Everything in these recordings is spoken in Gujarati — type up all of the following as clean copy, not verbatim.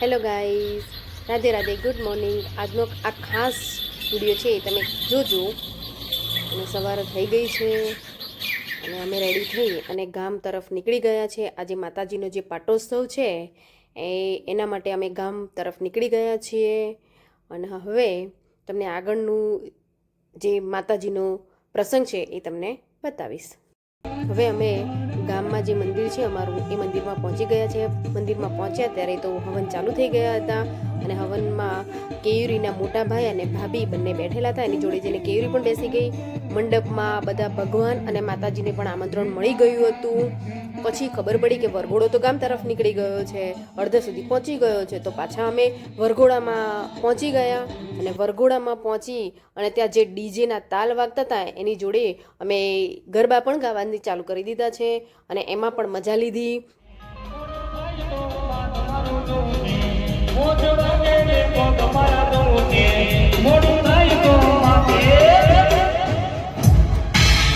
Hello guys, Radhe Radhe, good morning. આજનો આ ખાસ વિડીયો છે, તમે જોજો. અને સવાર થઈ ગઈ છે અને અમે રેડી થઈ અને ગામ તરફ નીકળી ગયા છે. આજે માતાજીનો જે પાટોત્સવ છે એના માટે અમે ગામ તરફ નીકળી ગયા છીએ. અને હવે તમને આગળનું જે માતાજીનો પ્રસંગ છે એ તમને બતાવીશ. હવે અમે ગામમાં જે મંદિર છે અમારું, એ મંદિરમાં પહોંચી ગયા છે. મંદિરમાં પહોંચ્યા ત્યારે તો હવન ચાલુ થઈ ગયા હતા અને હવનમાં કેયુરીના મોટા ભાઈ અને ભાભી બંને બેઠેલા હતા. એની જોડે જઈને કેયુરી પણ બેસી ગઈ. મંડપમાં બધા ભગવાન અને માતાજીને પણ આમંત્રણ મળી ગયું હતું. પછી ખબર પડી કે વરઘોડો તો ગામ તરફ નીકળી ગયો છે, અડધા સુધી પહોંચી ગયો છે. તો પાછા અમે વરઘોડામાં પહોંચી ગયા અને વરઘોડામાં પહોંચી અને ત્યાં જે ડીજેના તાલ વાગતા હતા એની જોડે અમે ગરબા પણ ગાવાની ચાલુ કરી દીધા છે અને એમાં પણ મજા લીધી.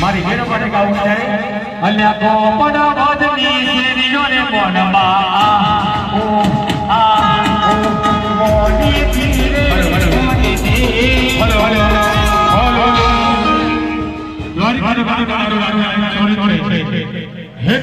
મારી ઘેર મને ગાવું છે અને કોપડ વધની શેરીઓને બોનમાં ઓ આ મોની ધીરે હલો હલો હલો લોરી લોરી હે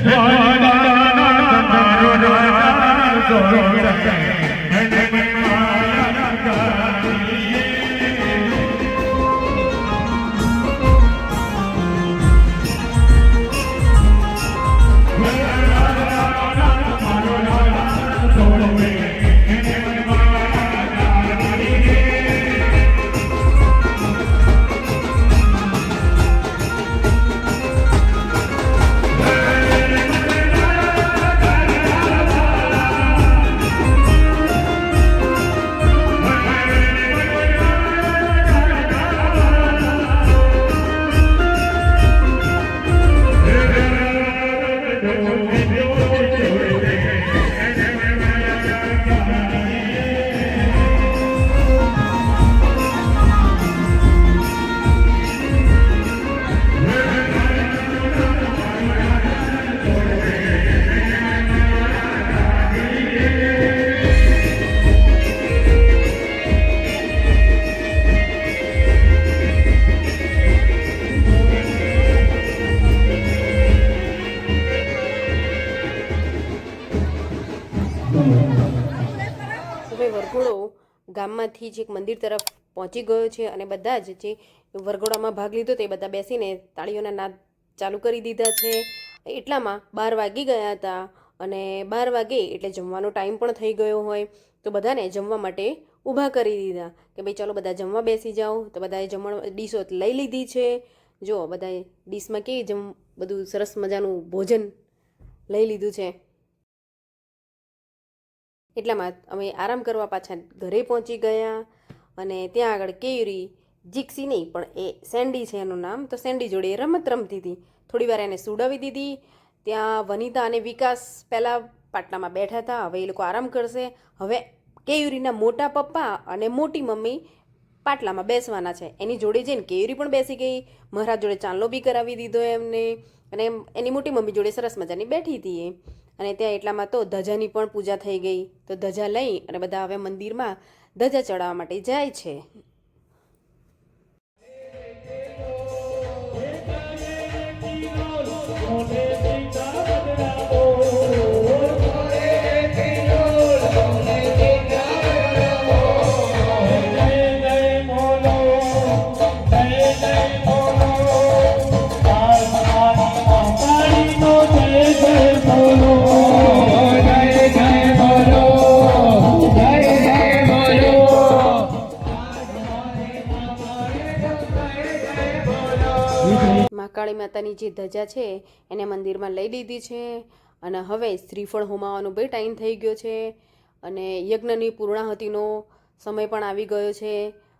હવે વરઘોડો ગામમાંથી જે એક મંદિર તરફ પહોંચી ગયો છે અને બધા જ જે વરઘોડામાં ભાગ લીધો તે બધા બેસીને તાળીઓના નાદ ચાલુ કરી દીધા છે. એટલામાં 12 વાગી ગયા હતા અને 12 વાગે એટલે જમવાનો ટાઈમ પણ થઈ ગયો હોય તો બધાને જમવા માટે ઊભા કરી દીધા કે ભાઈ ચાલો બધા જમવા બેસી જાઓ. તો બધાએ જમવા ડીશો લઈ લીધી છે. જો બધાએ ડીશમાં કેવી બધું સરસ મજાનું ભોજન લઈ લીધું છે. એટલામાં અમે આરામ કરવા પાછા ઘરે પહોંચી ગયા અને ત્યાં આગળ કેયુરી, જીક્સી નહીં પણ એ સેન્ડી છે એનું નામ, તો સેન્ડી જોડે રમત રમતી હતી. થોડી વાર એને સુડાવી દીધી. ત્યાં વનિતા અને વિકાસ પહેલાં પાટલામાં બેઠા હતા, હવે એ લોકો આરામ કરશે. હવે કેયુરીના મોટા પપ્પા અને મોટી મમ્મી પાટલામાં બેસવાના છે. એની જોડે જઈને કેયુરી પણ બેસી ગઈ. મહારાજ જોડે ચાંદલો બી કરાવી દીધો એમને અને એની મોટી મમ્મી જોડે સરસ મજાની બેઠી હતી એ. અને ત્યાં એટલામાં તો ધજાની પણ પૂજા થઈ ગઈ. તો ધજા લઈ અને બધા હવે મંદિરમાં ધજા ચડાવવા માટે જાય છે. મહાકાળી માતાની જે ધજા છે એને મંદિરમાં લઈ લીધી છે અને હવે શ્રીફળ હોમાવાનો બી ટાઈમ થઈ ગયો છે અને યજ્ઞની પૂર્ણાહુતિનો સમય પણ આવી ગયો છે.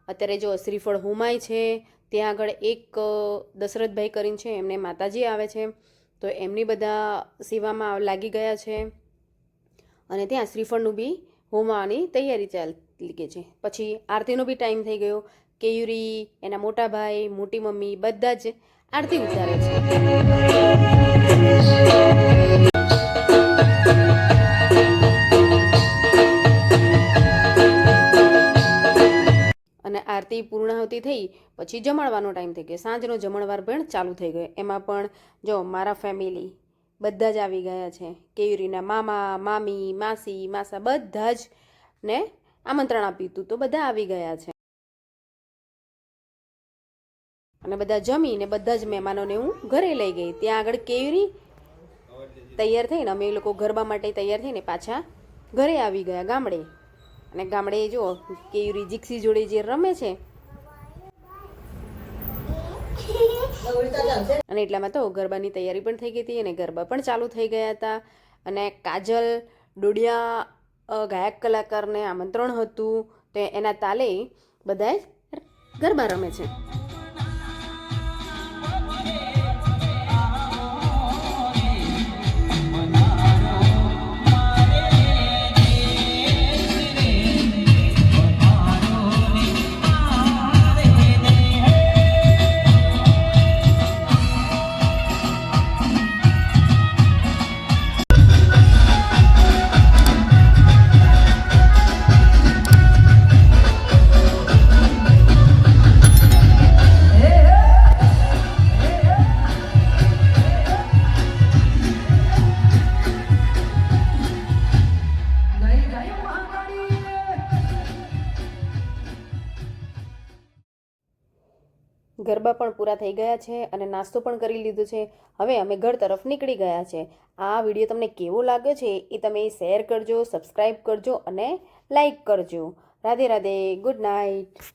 અત્યારે જો શ્રીફળ હોમાય છે. ત્યાં આગળ એક દશરથભાઈ કરીને છે, એમને માતાજી આવે છે તો એમની બધા સેવામાં લાગી ગયા છે અને ત્યાં શ્રીફળનું બી હોમાવાની તૈયારી ચાલી ગઈ છે. પછી આરતીનો બી ટાઈમ થઈ ગયો. કેયુરી, એના મોટા ભાઈ, મોટી મમ્મી બધા જ આરતી ઉતારે છે. આરતી પૂર્ણાહુતિ થઈ પછી જમણવાનો ટાઈમ થઈ ગયો, સાંજનો જમણવાર પણ ચાલુ થઈ ગયો. એમાં પણ જો મારા ફેમિલી બધા જ આવી ગયા છે. કેયુરીના મામા, મામી, માસી, માસા બધા જ ને આમંત્રણ આપ્યું હતું તો બધા આવી ગયા છે. અને બધા જમીને બધા જ મહેમાનોને હું ઘરે લઈ ગઈ. ત્યાં આગળ કેયુરી તૈયાર થઈને અમે લોકો ગરબા માટે તૈયાર થઈને પાછા ઘરે આવી ગયા ગામડે. અને ગામડે જો કેયુરી જીક્સી જોડે જે રમે છે અને એટલામાં તો ગરબાની તૈયારી પણ થઈ ગઈ હતી અને ગરબા પણ ચાલુ થઈ ગયા હતા. અને કાજલ ડોડિયા ગાયક કલાકારને આમંત્રણ હતું તો એના તાલે બધા ગરબા રમે છે. ગરબા પણ પૂરા થઈ ગયા છે અને નાસ્તો પણ કરી લીધો છે. હવે અમે ઘર તરફ નીકળી ગયા છે. આ વિડીયો તમને કેવો લાગ્યો છે એ તમે શેર કરજો, સબસ્ક્રાઈબ કરજો અને લાઈક કરજો. Radhe Radhe, good night.